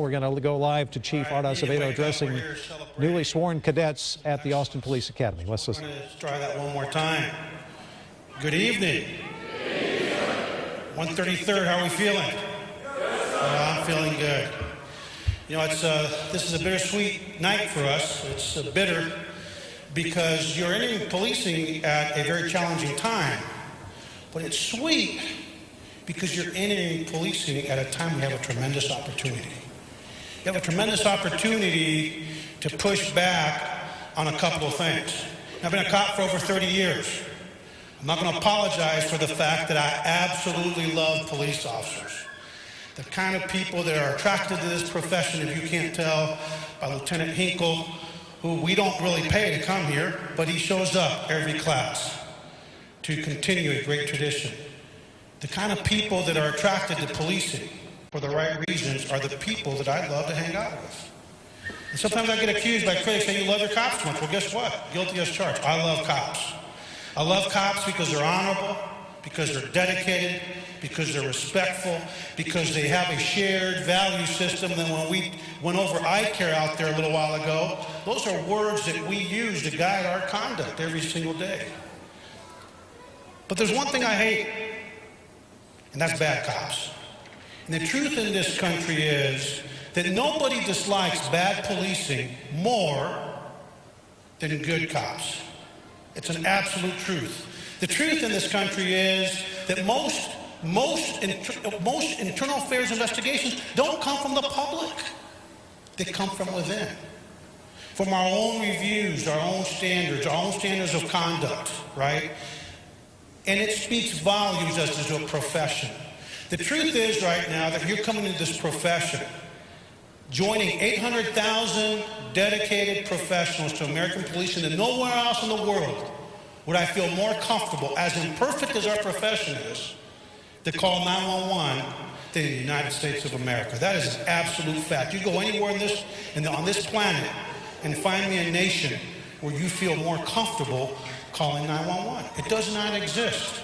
We're going to go live to Chief Art Acevedo addressing newly sworn cadets at the Austin Police Academy. Let's listen. Let's try that one more time. Good evening. 133rd, how are we feeling? I'm feeling good. You know, this is a bittersweet night for us. It's bitter because you're entering policing at a very challenging time. But it's sweet because you're entering policing at a time we have a tremendous opportunity. You have a tremendous opportunity to push back on a couple of things. I've been a cop for over 30 years. I'm not going to apologize for the fact that I absolutely love police officers. The kind of people that are attracted to this profession, if you can't tell, by Lieutenant Hinkle, who we don't really pay to come here, but he shows up every class to continue a great tradition. The kind of people that are attracted to policing for the right reasons are the people that I love to hang out with. And sometimes I get accused by critics saying, you love your cops too much. Well, guess what? Guilty as charged. I love cops. I love cops because they're honorable, because they're dedicated, because they're respectful, because they have a shared value system that when we went over eye care out there a little while ago, those are words that we use to guide our conduct every single day. But there's one thing I hate, and that's bad cops. And the truth in this country is that nobody dislikes bad policing more than good cops. It's an absolute truth. The truth in this country is that most internal affairs investigations don't come from the public. They come from within. From our own reviews, our own standards of conduct, right? And it speaks volumes as to a profession. The truth is right now that you're coming into this profession, joining 800,000 dedicated professionals to American policing, and nowhere else in the world would I feel more comfortable, as imperfect as our profession is, to call 911 than the United States of America. That is an absolute fact. You go anywhere on this planet and find me a nation where you feel more comfortable calling 911. It does not exist.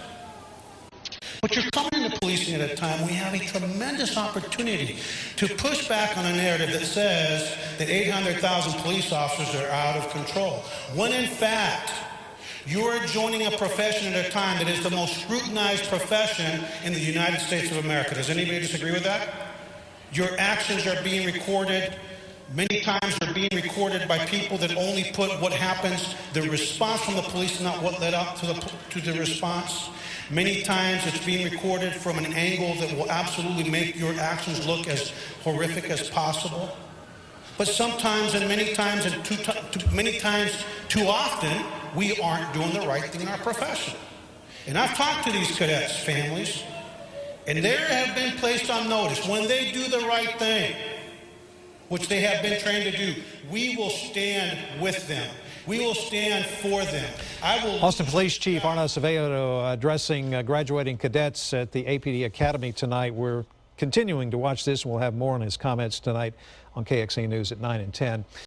But you're coming into policing at a time we have a tremendous opportunity to push back on a narrative that says that 800,000 police officers are out of control. When in fact, you're joining a profession at a time that is the most scrutinized profession in the United States of America. Does anybody disagree with that? Your actions are being recorded. Many times they're being recorded by people that only put what happens, the response from the police, not what led up to the response. Many times it's being recorded from an angle that will absolutely make your actions look as horrific as possible. But sometimes and many times too often, we aren't doing the right thing in our profession. And I've talked to these cadets' families, and they have been placed on notice. When they do the right thing, which they have been trained to do, we will stand with them. We will stand for them. Austin Police Chief Art Acevedo addressing graduating cadets at the APD Academy tonight. We're continuing to watch this, and we'll have more on his comments tonight on KXA News at 9 and 10.